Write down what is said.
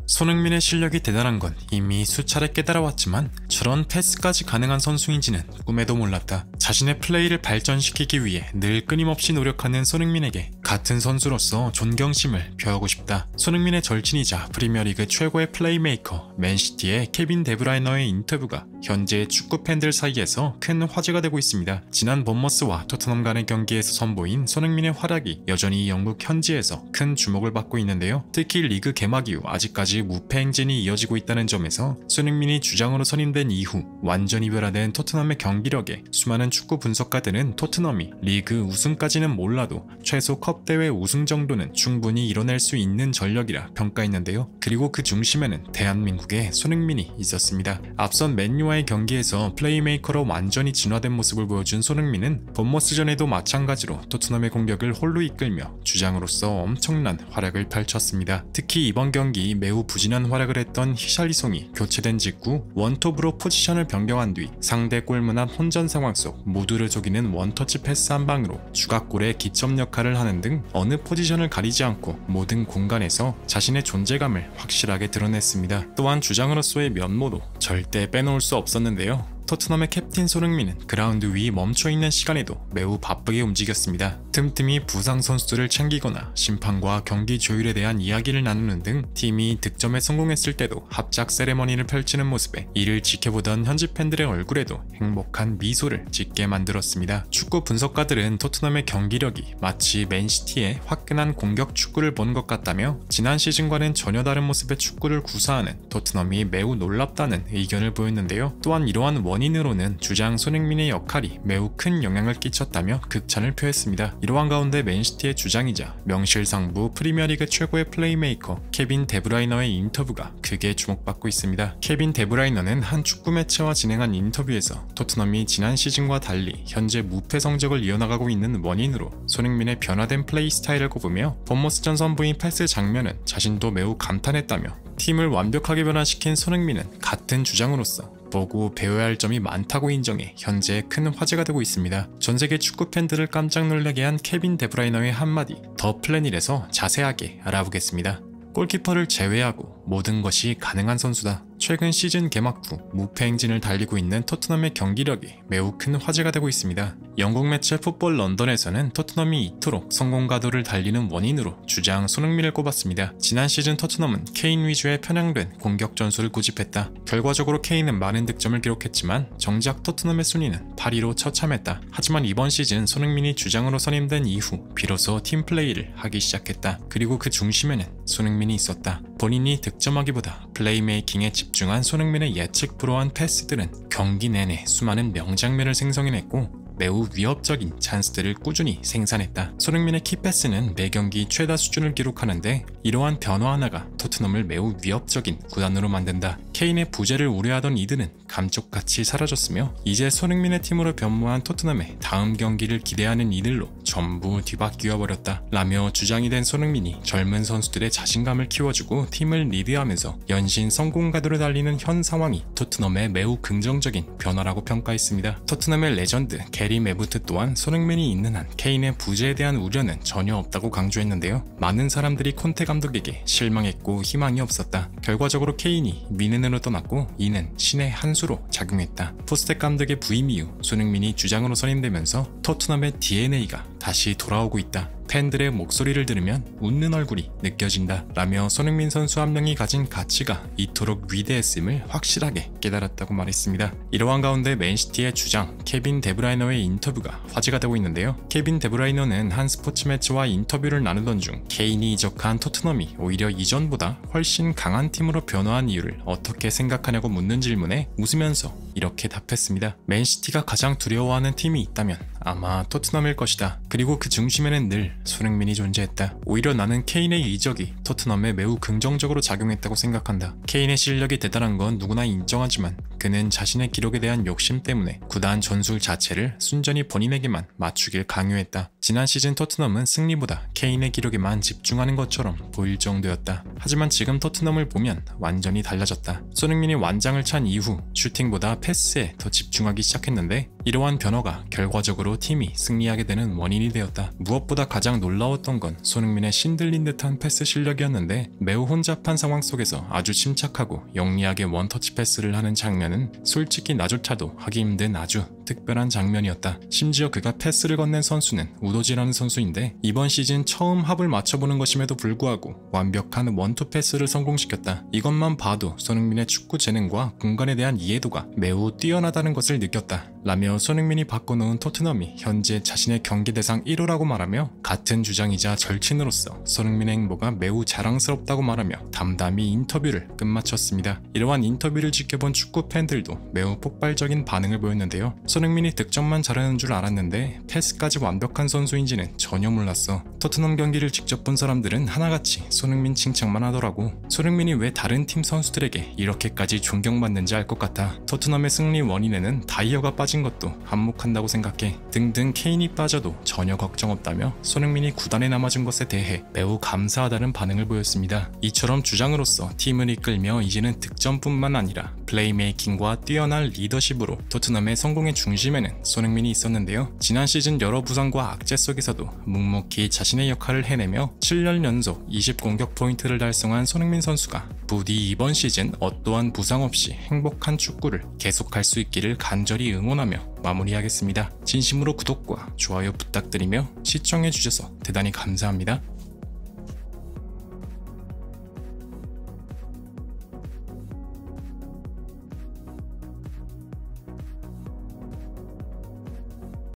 손흥민의 실력이 대단한 건 이미 수차례 깨달아왔지만 저런 패스까지 가능한 선수인지는 꿈에도 몰랐다. 자신의 플레이를 발전시키기 위해 늘 끊임없이 노력하는 손흥민에게 같은 선수로서 존경심을 표하고 싶다. 손흥민의 절친이자 프리미어리그 최고의 플레이메이커 맨시티의 케빈 데브라이너의 인터뷰가 현재 축구 팬들 사이에서 큰 화제가 되고 있습니다. 지난 본머스와 토트넘 간의 경기에서 선보인 손흥민의 활약이 여전히 영국 현지에서 큰 주목을 받고 있는데요. 특히 리그 개막 이후 아직까지 무패 행진이 이어지고 있다는 점에서 손흥민이 주장으로 선임된 이후 완전히 변화된 토트넘의 경기력에 수많은 축구 분석가들은 토트넘이 리그 우승까지는 몰라도 최소 컵 대회 우승 정도는 충분히 이뤄낼 수 있는 전력이라 평가했는데요. 그리고 그 중심에는 대한민국의 손흥민이 있었습니다. 앞선 맨유와의 경기에서 플레이메이커로 완전히 진화된 모습을 보여준 손흥민은 본머스전에도 마찬가지로 토트넘의 공격을 홀로 이끌며 주장으로서 엄청난 활약을 펼쳤습니다. 특히 이번 경기 매우 부진한 활약을 했던 히샬리송이 교체된 직후 원톱으로 포지션을 변경한 뒤 상대 골문 앞 혼전 상황 속 모두를 속이는 원터치 패스 한 방으로 추가골의 기점 역할을 하는 등 어느 포지션을 가리지 않고 모든 공간에서 자신의 존재감을 확실하게 드러냈습니다. 또한 주장으로서의 면모도 절대 빼놓을 수 없었는데요. 토트넘의 캡틴 손흥민은 그라운드 위 멈춰있는 시간에도 매우 바쁘게 움직였습니다. 틈틈이 부상 선수들을 챙기거나 심판과 경기 조율에 대한 이야기를 나누는 등 팀이 득점에 성공했을 때도 합작 세레머니를 펼치는 모습에 이를 지켜보던 현지 팬들의 얼굴에도 행복한 미소를 짓게 만들었습니다. 축구 분석가들은 토트넘의 경기력이 마치 맨시티의 화끈한 공격 축구를 보는 것 같다며 지난 시즌과는 전혀 다른 모습의 축구를 구사하는 토트넘이 매우 놀랍다는 의견을 보였는데요. 또한 이러한 원인으로는 주장 손흥민의 역할이 매우 큰 영향을 끼쳤다며 극찬을 표했습니다. 이러한 가운데 맨시티의 주장이자 명실상부 프리미어리그 최고의 플레이메이커 케빈 데브라이너의 인터뷰가 크게 주목받고 있습니다. 케빈 데브라이너는 한 축구 매체와 진행한 인터뷰에서 토트넘이 지난 시즌과 달리 현재 무패 성적을 이어나가고 있는 원인으로 손흥민의 변화된 플레이 스타일을 꼽으며 본머스전 선보인 패스 장면은 자신도 매우 감탄했다며 팀을 완벽하게 변화시킨 손흥민은 같은 주장으로서 보고 배워야 할 점이 많다고 인정해 현재 큰 화제가 되고 있습니다. 전세계 축구 팬들을 깜짝 놀라게 한 케빈 데브라이너의 한마디, 더 플래닛에서 자세하게 알아보겠습니다. 골키퍼를 제외하고 모든 것이 가능한 선수다. 최근 시즌 개막 후 무패 행진을 달리고 있는 토트넘의 경기력이 매우 큰 화제가 되고 있습니다. 영국 매체 풋볼 런던에서는 토트넘이 이토록 성공 가도를 달리는 원인으로 주장 손흥민을 꼽았습니다. 지난 시즌 토트넘은 케인 위주의 편향된 공격 전술을 고집했다. 결과적으로 케인은 많은 득점을 기록했지만 정작 토트넘의 순위는 8위로 처참했다. 하지만 이번 시즌 손흥민이 주장으로 선임된 이후 비로소 팀 플레이를 하기 시작했다. 그리고 그 중심에는 손흥민이 있었다. 본인이 득점하기보다 플레이메이킹에 집중한 손흥민의 예측 불허한 패스들은 경기 내내 수많은 명장면을 생성해냈고 매우 위협적인 찬스들을 꾸준히 생산했다. 손흥민의 키패스는 매경기 최다 수준을 기록하는데 이러한 변화 하나가 토트넘을 매우 위협적인 구단으로 만든다. 케인의 부재를 우려하던 이들은 감쪽같이 사라졌으며 이제 손흥민의 팀으로 변모한 토트넘의 다음 경기를 기대하는 이들로 전부 뒤바뀌어버렸다. 라며 주장이 된 손흥민이 젊은 선수들의 자신감을 키워주고 팀을 리드하면서 연신 성공 가도를 달리는 현 상황이 토트넘의 매우 긍정적인 변화라고 평가했습니다. 토트넘의 레전드 게리 메부트 또한 손흥민이 있는 한 케인의 부재에 대한 우려는 전혀 없다고 강조했는데요. 많은 사람들이 콘테 감독에게 실망했고 희망이 없었다. 결과적으로 케인이 미넨으로 떠났고 이는 신의 한 수로 작용했다. 포스텍 감독의 부임 이후 손흥민이 주장으로 선임되면서 토트넘의 DNA가 다시 돌아오고 있다. 팬들의 목소리를 들으면 웃는 얼굴이 느껴진다. 라며 손흥민 선수 한 명이 가진 가치가 이토록 위대했음을 확실하게 깨달았다고 말했습니다. 이러한 가운데 맨시티의 주장 케빈 데브라이너의 인터뷰가 화제가 되고 있는데요. 케빈 데브라이너는 한 스포츠 매체와 인터뷰를 나누던 중 케인이 이적한 토트넘이 오히려 이전보다 훨씬 강한 팀으로 변화한 이유를 어떻게 생각하냐고 묻는 질문에 웃으면서 이렇게 답했습니다. 맨시티가 가장 두려워하는 팀이 있다면 아마 토트넘일 것이다. 그리고 그 중심에는 늘 손흥민이 존재했다. 오히려 나는 케인의 이적이 토트넘에 매우 긍정적으로 작용했다고 생각한다. 케인의 실력이 대단한 건 누구나 인정하지만 그는 자신의 기록에 대한 욕심 때문에 구단 전술 자체를 순전히 본인에게만 맞추길 강요했다. 지난 시즌 토트넘은 승리보다 케인의 기록에만 집중하는 것처럼 보일 정도였다. 하지만 지금 토트넘을 보면 완전히 달라졌다. 손흥민이 완장을 찬 이후 슈팅보다 패스에 더 집중하기 시작했는데 이러한 변화가 결과적으로 팀이 승리하게 되는 원인이 되었다. 무엇보다 가장 놀라웠던 건 손흥민의 신들린 듯한 패스 실력이었는데 매우 혼잡한 상황 속에서 아주 침착하고 영리하게 원터치 패스를 하는 장면은 솔직히 나조차도 하기 힘든 아주 특별한 장면이었다. 심지어 그가 패스를 건넨 선수는 우도지라는 선수인데 이번 시즌 처음 합을 맞춰보는 것임에도 불구하고 완벽한 원투 패스를 성공시켰다. 이것만 봐도 손흥민의 축구 재능과 공간에 대한 이해도가 매우 뛰어나다는 것을 느꼈다. 라며 손흥민이 바꿔놓은 토트넘이 현재 자신의 경기 대상 1호라고 말하며 같은 주장이자 절친으로서 손흥민의 행보가 매우 자랑스럽다고 말하며 담담히 인터뷰를 끝마쳤습니다. 이러한 인터뷰를 지켜본 축구 팬들도 매우 폭발적인 반응을 보였는데요. 손흥민이 득점만 잘하는 줄 알았는데 패스까지 완벽한 선수인지는 전혀 몰랐어. 토트넘 경기를 직접 본 사람들은 하나같이 손흥민 칭찬만 하더라고. 손흥민이 왜 다른 팀 선수들에게 이렇게까지 존경받는지 알 것 같아. 토트넘의 승리 원인에는 다이어가 빠진 것도 한몫한다고 생각해. 등등 케인이 빠져도 전혀 걱정 없다며 손흥민이 구단에 남아준 것에 대해 매우 감사하다는 반응을 보였습니다. 이처럼 주장으로서 팀을 이끌며 이제는 득점뿐만 아니라 플레이메이킹과 뛰어난 리더십으로 토트넘의 성공의 중심에는 손흥민이 있었는데요. 지난 시즌 여러 부상과 악재 속에서도 묵묵히 자신의 역할을 해내며 7년 연속 20공격 포인트를 달성한 손흥민 선수가 부디 이번 시즌 어떠한 부상 없이 행복한 축구를 계속할 수 있기를 간절히 응원하며 마무리하겠습니다. 진심으로 구독과 좋아요 부탁드리며 시청해주셔서 대단히 감사합니다.